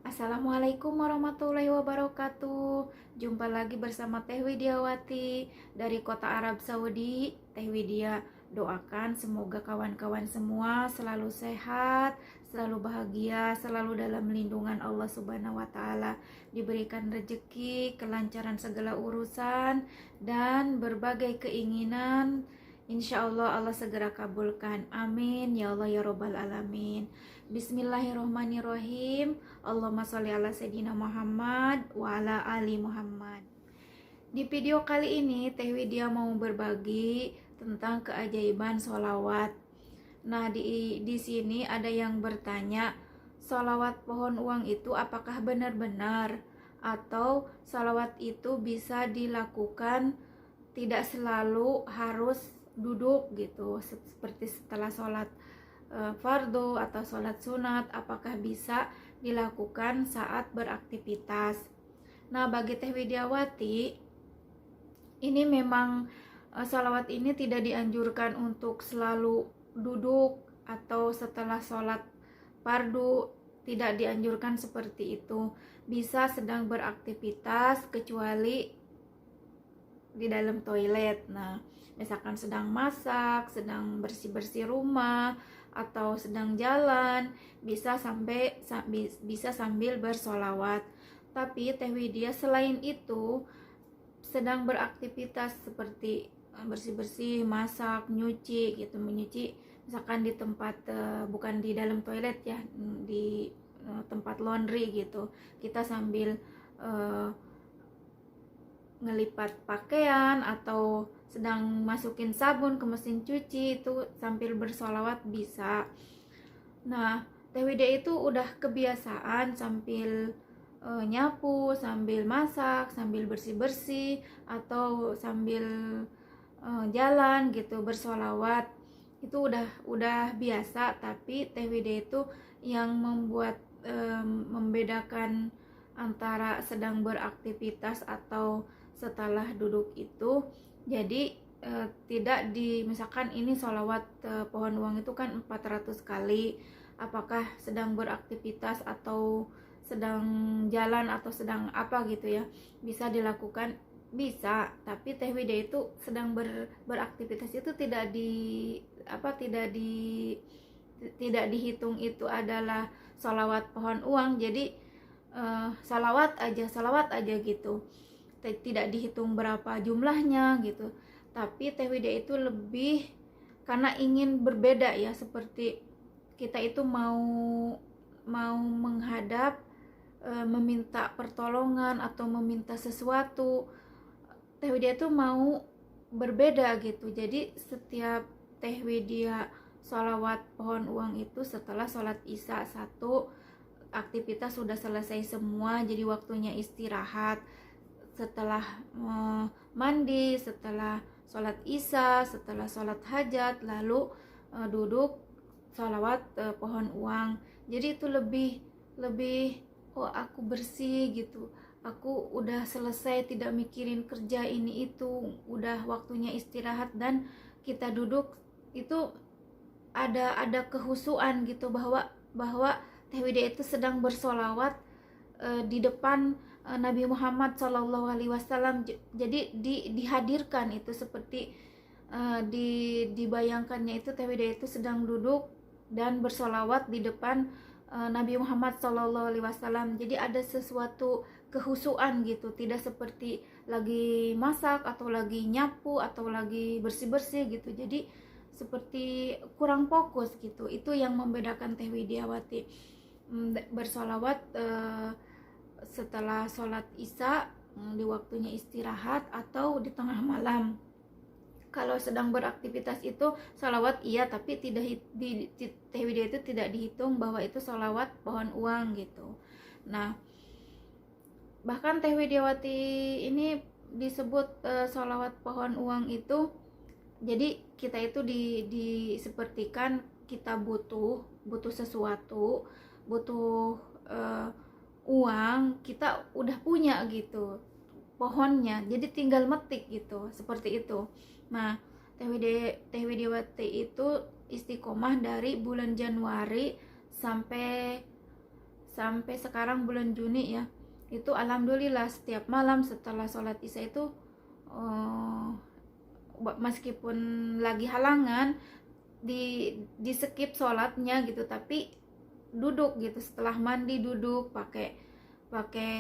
Assalamualaikum warahmatullahi wabarakatuh. Jumpa lagi bersama Teh Widiawati dari kota Arab Saudi. Teh Widya doakan semoga kawan-kawan semua selalu sehat, selalu bahagia, selalu dalam lindungan Allah Subhanahu wa taala, diberikan rezeki, kelancaran segala urusan dan berbagai keinginan. Insya Allah Allah segera kabulkan. Amin ya Allah ya Robbal alamin. Bismillahirrohmanirrohim. Allahumma sholli ala Sayyidina Muhammad wa ala ali Muhammad. Di video kali ini Teh Widya mau berbagi tentang keajaiban sholawat. Nah, di sini ada yang bertanya, sholawat pohon uang itu apakah benar-benar atau sholawat itu bisa dilakukan tidak selalu harus duduk gitu, seperti setelah sholat fardu atau sholat sunat, apakah bisa dilakukan saat beraktivitas. Nah, bagi Teh Widiawati, ini memang sholawat ini tidak dianjurkan untuk selalu duduk atau setelah sholat fardu, tidak dianjurkan seperti itu. Bisa sedang beraktivitas kecuali di dalam toilet. Nah, misalkan sedang masak, sedang bersih-bersih rumah, atau sedang jalan, bisa sambil bersolawat. Tapi Teh Widya selain itu sedang beraktivitas seperti bersih-bersih, masak, nyuci gitu, menyuci misalkan di tempat bukan di dalam toilet ya, di tempat laundry gitu. Kita sambil ngelipat pakaian atau sedang masukin sabun ke mesin cuci, itu sambil bersolawat bisa. Nah, Teh Widya itu udah kebiasaan sambil nyapu, sambil masak, sambil bersih-bersih, atau sambil jalan gitu bersolawat. Itu udah biasa. Tapi Teh Widya itu yang membedakan antara sedang beraktivitas atau setelah duduk itu, jadi tidak misalkan ini sholawat pohon uang itu kan 400 kali, apakah sedang beraktivitas atau sedang jalan atau sedang apa gitu ya, bisa dilakukan, bisa. Tapi Teh Widya itu sedang beraktivitas itu tidak dihitung itu adalah sholawat pohon uang. Jadi salawat aja gitu, tidak dihitung berapa jumlahnya gitu. Tapi Teh Widya itu lebih karena ingin berbeda ya, seperti kita itu mau menghadap, meminta pertolongan atau meminta sesuatu. Teh Widya itu mau berbeda gitu. Jadi setiap Teh Widya sholawat pohon uang itu setelah sholat isya, satu aktivitas sudah selesai semua, jadi waktunya istirahat. Setelah mandi, setelah sholat isya, setelah sholat hajat, lalu duduk sholawat pohon uang. Jadi itu lebih oh aku bersih gitu, aku udah selesai, tidak mikirin kerja ini itu, udah waktunya istirahat. Dan kita duduk itu ada kehusuan gitu, bahwa Teh Widya itu sedang bersolawat di depan Nabi Muhammad SAW. Jadi dihadirkan itu seperti dibayangkannya itu Teh Widya itu sedang duduk dan bersolawat di depan Nabi Muhammad SAW. Jadi ada sesuatu kehusuan gitu, tidak seperti lagi masak atau lagi nyapu atau lagi bersih-bersih gitu. Jadi seperti kurang fokus gitu. Itu yang membedakan Teh Widiawati bersolawat setelah sholat isya, di waktunya istirahat, atau di tengah malam. Kalau sedang beraktivitas itu sholawat iya, tapi tidak di Teh Widya itu tidak dihitung bahwa itu sholawat pohon uang gitu. Nah, bahkan Teh Widiawati ini disebut sholawat pohon uang itu, jadi kita itu sepertikan kita butuh sesuatu, butuh uang, kita udah punya gitu pohonnya, jadi tinggal metik gitu, seperti itu. Nah, Teh Widiawati itu istiqomah dari bulan Januari sampai sampai sekarang bulan Juni ya, itu alhamdulillah setiap malam setelah sholat isya itu meskipun lagi halangan di skip sholatnya gitu, tapi duduk gitu, setelah mandi duduk pakai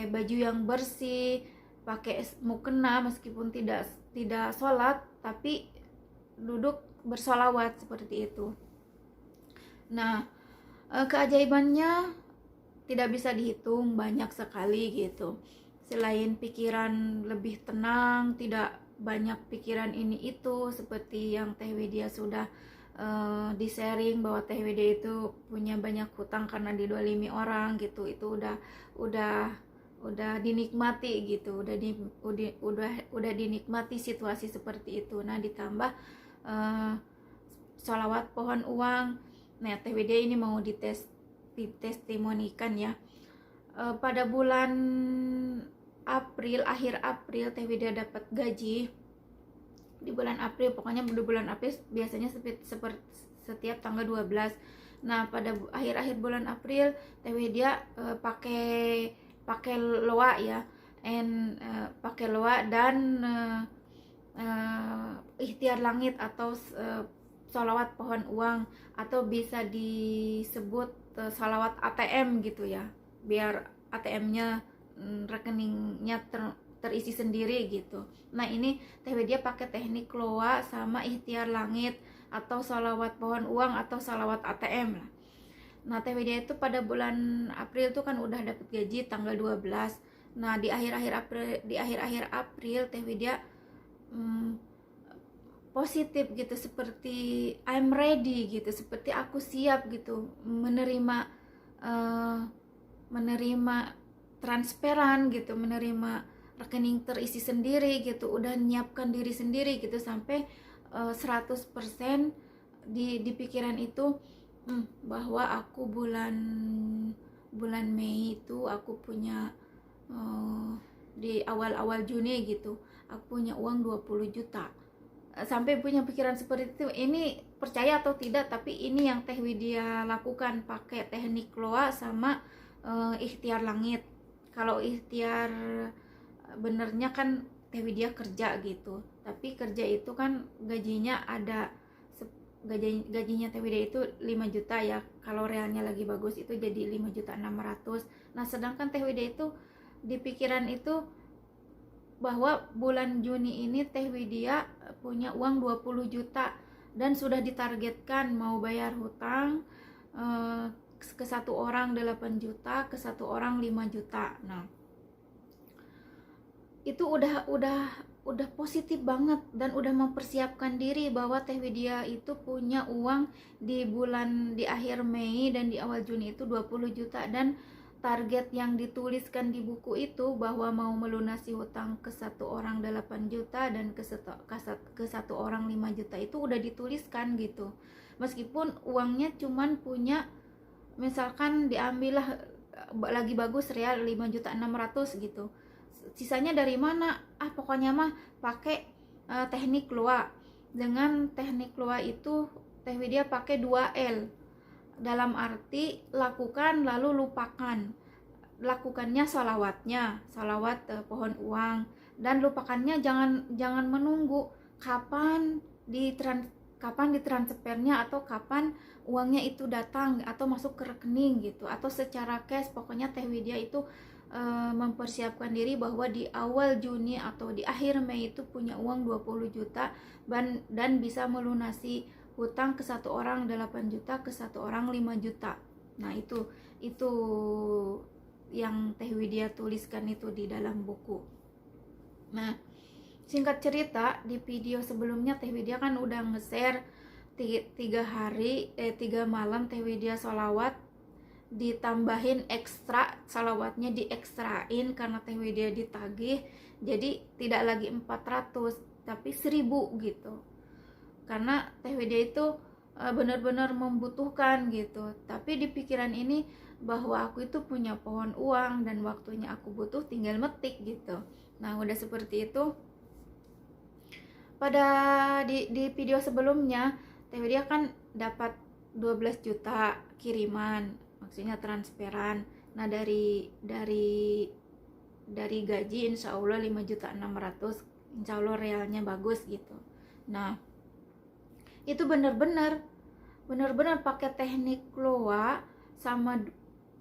baju yang bersih, pakai mukena, meskipun tidak sholat tapi duduk bersolawat seperti itu. Nah, keajaibannya tidak bisa dihitung, banyak sekali gitu. Selain pikiran lebih tenang, tidak banyak pikiran ini itu, seperti yang Teh Widya sudah di sharing bahwa Teh Widya itu punya banyak hutang karena didolimi orang gitu. Itu udah dinikmati gitu, udah dinikmati situasi seperti itu. Nah, ditambah sholawat pohon uang. Nah, Teh Widya ini mau ditestimonikan ya. Pada bulan April, akhir April, Teh Widya dapat gaji di bulan April. Pokoknya di bulan April biasanya seperti setiap tanggal 12. Nah, pada akhir-akhir bulan April Teh Widya pakai loa ya, pakai loa dan ikhtiar langit atau sholawat pohon uang, atau bisa disebut sholawat ATM gitu ya, biar ATM-nya rekeningnya terisi sendiri gitu. Nah, ini Teh Widya pakai teknik loa sama ikhtiar langit atau sholawat pohon uang atau sholawat ATM lah. Nah, Teh Widya itu pada bulan April itu kan udah dapat gaji tanggal 12. Nah, di akhir-akhir April Teh Widya positif gitu, seperti I'm ready gitu, seperti aku siap gitu menerima transparan gitu, menerima rekening terisi sendiri gitu, udah nyiapkan diri sendiri gitu sampai 100% di pikiran itu bahwa aku bulan Mei itu aku punya di awal Juni gitu aku punya uang 20 juta. Sampai punya pikiran seperti itu. Ini percaya atau tidak, tapi ini yang Teh Widya lakukan pakai teknik loa sama ikhtiar langit. Kalau ikhtiar benernya kan Teh Widya kerja gitu, tapi kerja itu kan gajinya ada gajinya Teh Widya itu 5 juta ya. Kalau realnya lagi bagus itu jadi 5.600.000. Nah, sedangkan Teh Widya itu di pikiran itu bahwa bulan Juni ini Teh Widya punya uang 20 juta dan sudah ditargetkan mau bayar hutang ke satu orang 8 juta, ke satu orang 5 juta. Nah, itu udah positif banget dan udah mempersiapkan diri bahwa Teh Widya itu punya uang di akhir Mei dan di awal Juni itu 20 juta, dan target yang dituliskan di buku itu bahwa mau melunasi hutang ke satu orang 8 juta dan ke satu orang 5 juta itu udah dituliskan gitu. Meskipun uangnya cuman punya, misalkan diambillah lagi bagus real 5.600.000 gitu. Sisanya dari mana? Pokoknya mah pakai teknik loa. Dengan teknik loa itu Teh Widya pakai 2L. Dalam arti lakukan lalu lupakan. Lakukannya sholawat pohon uang, dan lupakannya jangan menunggu kapan ditransfernya atau kapan uangnya itu datang atau masuk ke rekening gitu, atau secara cash. Pokoknya Teh Widya itu mempersiapkan diri bahwa di awal Juni atau di akhir Mei itu punya uang 20 juta dan bisa melunasi hutang ke satu orang 8 juta, ke satu orang 5 juta. Nah, itu yang Teh Widya tuliskan itu di dalam buku. Nah, singkat cerita, di video sebelumnya Teh Widya kan udah nge-share 3 malam Teh Widya sholawat, ditambahin ekstra, sholawatnya diekstrain karena Teh Widya ditagih, jadi tidak lagi 400 tapi 1000 gitu. Karena Teh Widya itu benar-benar membutuhkan gitu. Tapi di pikiran ini bahwa aku itu punya pohon uang dan waktunya aku butuh tinggal metik gitu. Nah, udah seperti itu. Pada di video sebelumnya Teh Widya kan dapat 12 juta kiriman, maksudnya transferan. Nah dari gaji insya Allah 5.600.000, insya Allah realnya bagus gitu. Nah itu bener-bener pakai teknik loa sama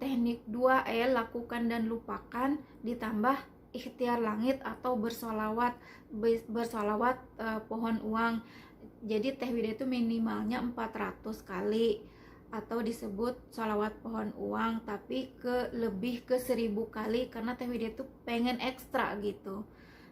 teknik 2L, lakukan dan lupakan, ditambah ikhtiar langit atau bersolawat pohon uang. Jadi teh wida itu minimalnya 400 kali, atau disebut sholawat pohon uang, tapi lebih ke 1000 kali, karena teh wida itu pengen ekstra gitu.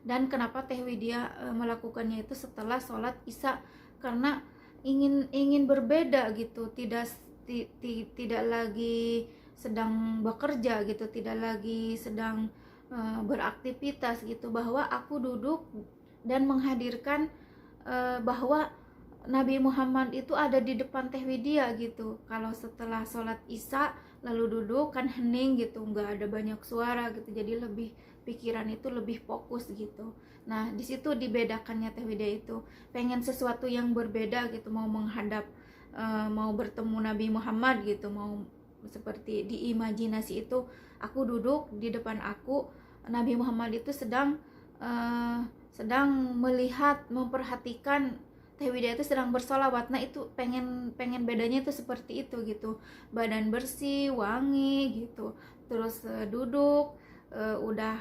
Dan kenapa teh wida melakukannya itu setelah sholat isya, karena ingin berbeda gitu, tidak lagi sedang bekerja gitu, tidak lagi sedang beraktivitas gitu, bahwa aku duduk dan menghadirkan bahwa Nabi Muhammad itu ada di depan teh widya gitu. Kalau setelah sholat isya lalu duduk kan hening gitu, nggak ada banyak suara gitu, jadi lebih pikiran itu lebih fokus gitu. Nah di situ dibedakannya teh widya itu, pengen sesuatu yang berbeda gitu, mau menghadap mau bertemu Nabi Muhammad gitu, mau seperti di imajinasi itu aku duduk di depan aku, Nabi Muhammad itu sedang melihat, memperhatikan teh widya itu sedang bersolawat. Nah itu pengen bedanya itu seperti itu gitu, badan bersih, wangi gitu, terus duduk udah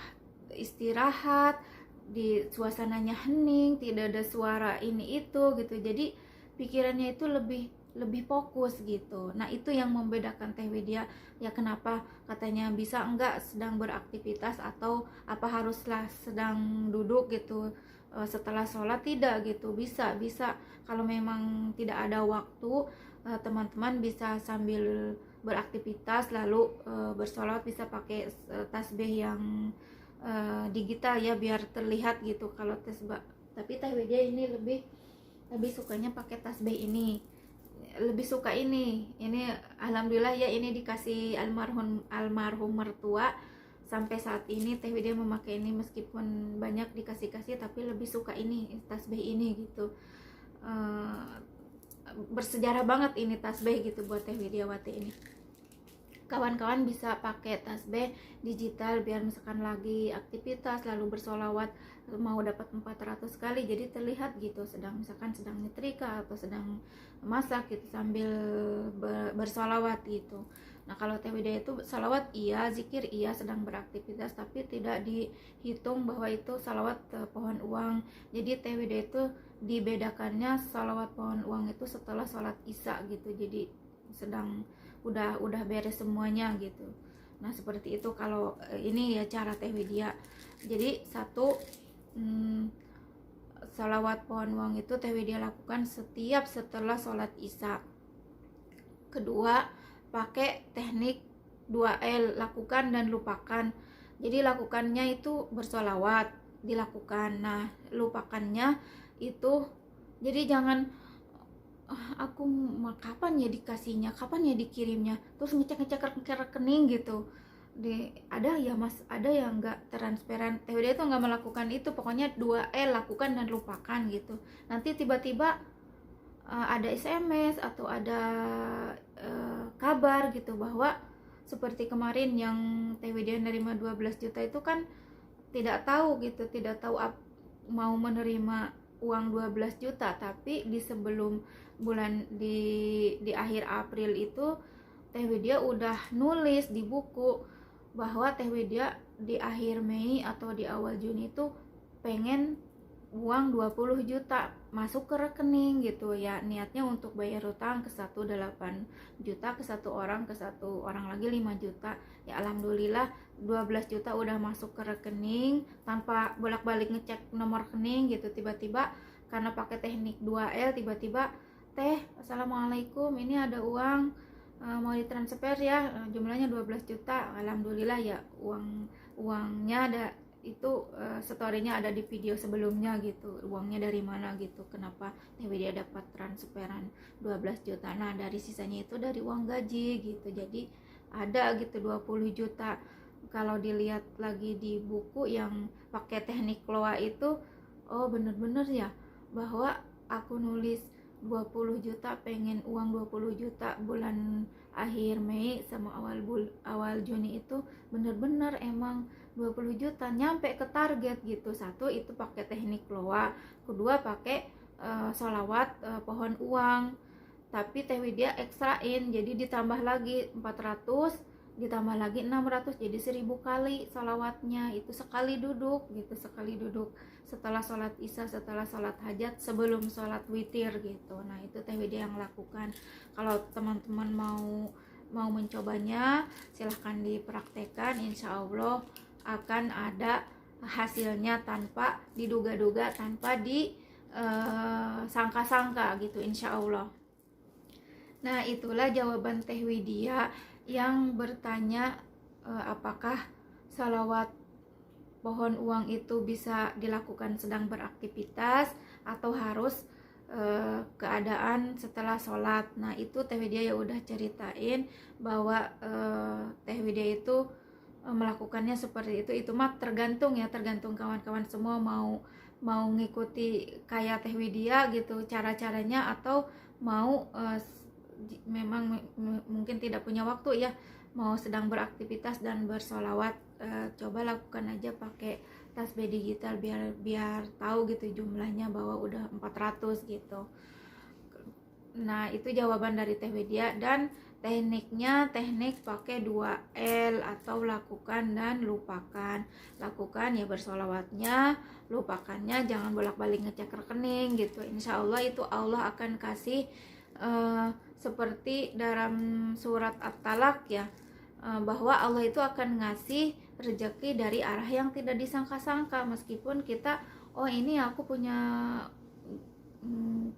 istirahat di suasananya hening, tidak ada suara ini itu gitu, jadi pikirannya itu lebih fokus gitu. Nah itu yang membedakan teh widya ya. Kenapa katanya bisa enggak sedang beraktivitas, atau apa haruslah sedang duduk gitu setelah sholat? Tidak gitu, bisa kalau memang tidak ada waktu, teman-teman bisa sambil beraktivitas lalu bersolawat, bisa pakai tasbih yang digital ya, biar terlihat gitu kalau tasbih. Tapi teh widya ini lebih sukanya pakai tasbih ini, lebih suka ini alhamdulillah ya, ini dikasih almarhum mertua. Sampai saat ini teh widya memakai ini, meskipun banyak dikasih tapi lebih suka ini tasbih ini gitu. Bersejarah banget ini tasbih gitu buat teh widyawati ini. Kawan-kawan bisa pakai tasbih digital biar misalkan lagi aktivitas lalu bersolawat mau dapat 400 kali, jadi terlihat gitu misalkan sedang nyetrika atau sedang masak gitu sambil bersolawat gitu. Nah kalau teh widya itu salawat iya, zikir iya, sedang beraktivitas, tapi tidak dihitung bahwa itu salawat pohon uang. Jadi teh widya itu dibedakannya salawat pohon uang itu setelah sholat isya gitu, jadi sedang udah beres semuanya gitu. Nah seperti itu kalau ini ya cara teh widya. Jadi satu, salawat pohon uang itu teh widya lakukan setiap setelah sholat isya. Kedua, pakai teknik 2L, lakukan dan lupakan. Jadi lakukannya itu bersolawat, dilakukan. Nah lupakannya itu, jadi jangan aku kapan ya dikasihnya, kapan ya dikirimnya, terus ngecek rekening gitu. Ada ya mas, ada yang nggak transparan. teh widya itu nggak melakukan itu, pokoknya 2L, lakukan dan lupakan gitu. Nanti tiba-tiba ada SMS atau ada kabar gitu, bahwa seperti kemarin yang teh widya nerima 12 juta itu kan tidak tahu gitu, tidak tahu mau menerima uang 12 juta, tapi di sebelum bulan di akhir April itu teh widya udah nulis di buku bahwa teh widya di akhir Mei atau di awal Juni itu pengen uang 20 juta masuk ke rekening gitu ya, niatnya untuk bayar utang ke 8 juta, ke satu orang lagi 5 juta ya. Alhamdulillah 12 juta udah masuk ke rekening tanpa bolak-balik ngecek nomor rekening gitu. Tiba-tiba karena pakai teknik 2L, tiba-tiba teh assalamualaikum, ini ada uang mau ditransfer ya, jumlahnya 12 juta. Alhamdulillah ya, uangnya ada itu, storynya ada di video sebelumnya gitu, uangnya dari mana gitu, kenapa teh widya dapat transferan 12 juta. Nah dari sisanya itu dari uang gaji gitu, jadi ada gitu 20 juta. Kalau dilihat lagi di buku yang pakai teknik loa itu, oh bener-bener ya bahwa aku nulis 20 juta, pengen uang 20 juta bulan akhir Mei sama awal Juni itu bener-bener emang 20 juta nyampe ke target gitu. Satu itu pakai teknik loa, kedua pakai sholawat pohon uang. Tapi Teh Widya ekstrain, jadi ditambah lagi 400, ditambah lagi 600, jadi 1000 kali sholawatnya. Itu sekali duduk gitu, sekali duduk setelah sholat isya, setelah sholat hajat, sebelum sholat witir gitu. Nah itu Teh Widya yang lakukan. Kalau teman-teman mau mencobanya, silahkan dipraktekkan, insya Allah akan ada hasilnya tanpa diduga-duga, tanpa disangka-sangka gitu, insya Allah. Nah itulah jawaban Teh Widya yang bertanya apakah sholawat pohon uang itu bisa dilakukan sedang beraktivitas atau harus keadaan setelah sholat. Nah itu Teh Widya ya udah ceritain bahwa Teh Widya itu melakukannya seperti itu mah tergantung kawan-kawan semua mau ngikuti kayak Teh Widya gitu cara-caranya, atau mau memang mungkin tidak punya waktu ya, mau sedang beraktivitas dan bersolawat, coba lakukan aja pakai tasbih digital biar tahu gitu jumlahnya bahwa udah 400 gitu. Nah itu jawaban dari Teh Widya. Dan tekniknya teknik pakai 2L atau lakukan dan lupakan. Lakukan ya bersolawatnya, lupakannya jangan bolak-balik ngecek rekening gitu. Insya Allah itu Allah akan kasih seperti dalam surat At-Talaq ya, bahwa Allah itu akan ngasih rezeki dari arah yang tidak disangka-sangka. Meskipun kita ini aku punya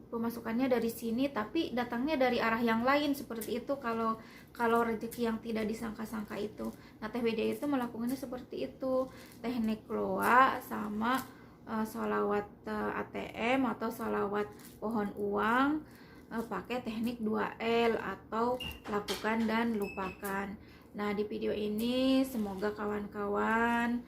pemasukannya dari sini, tapi datangnya dari arah yang lain, seperti itu kalau rezeki yang tidak disangka-sangka itu. Nah Teh Widya itu melakukannya seperti itu, teknik loa sama sholawat ATM atau sholawat pohon uang, pakai teknik 2L atau lakukan dan lupakan. Nah di video ini semoga kawan-kawan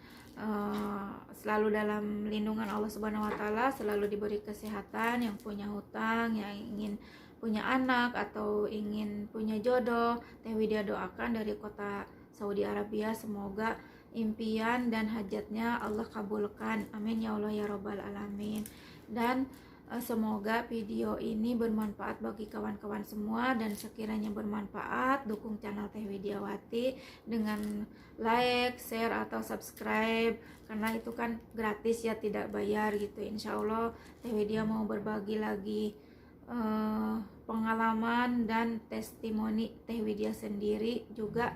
selalu dalam lindungan Allah Subhanahu wa Ta'ala, selalu diberi kesehatan, yang punya hutang, yang ingin punya anak atau ingin punya jodoh, Teh Widya doakan dari kota Saudi Arabia, semoga impian dan hajatnya Allah kabulkan, amin ya Allah ya Rabbal Alamin. Dan semoga video ini bermanfaat bagi kawan-kawan semua, dan sekiranya bermanfaat dukung channel Teh Widyawati dengan like, share atau subscribe, karena itu kan gratis ya, tidak bayar gitu. Insya Allah Teh Widya mau berbagi lagi pengalaman dan testimoni Teh Widya sendiri, juga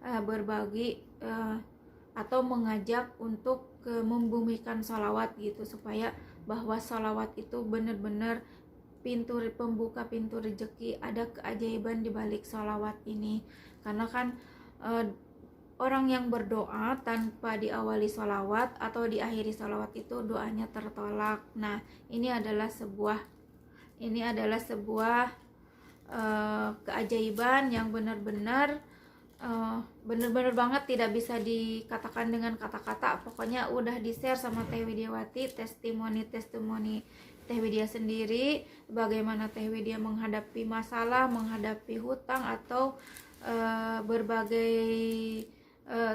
berbagi atau mengajak untuk membumikan sholawat gitu, supaya bahwa sholawat itu benar-benar pembuka pintu rezeki, ada keajaiban di balik sholawat ini. Karena kan orang yang berdoa tanpa diawali sholawat atau diakhiri sholawat itu doanya tertolak. Nah ini adalah sebuah keajaiban yang benar-benar banget tidak bisa dikatakan dengan kata-kata. Pokoknya udah di-share sama Teh Widyawati, testimoni Teh Widya sendiri, bagaimana Teh Widya menghadapi masalah, menghadapi hutang atau berbagai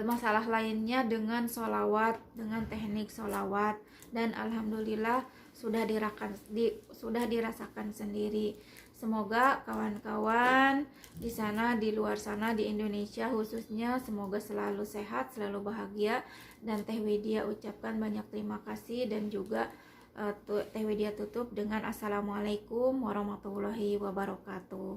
masalah lainnya dengan sholawat, dengan teknik sholawat, dan alhamdulillah sudah dirasakan sendiri. Semoga kawan-kawan di sana, di luar sana, di Indonesia khususnya, semoga selalu sehat, selalu bahagia. Dan Teh Widya ucapkan banyak terima kasih, dan juga Teh Widya tutup dengan Assalamualaikum warahmatullahi wabarakatuh.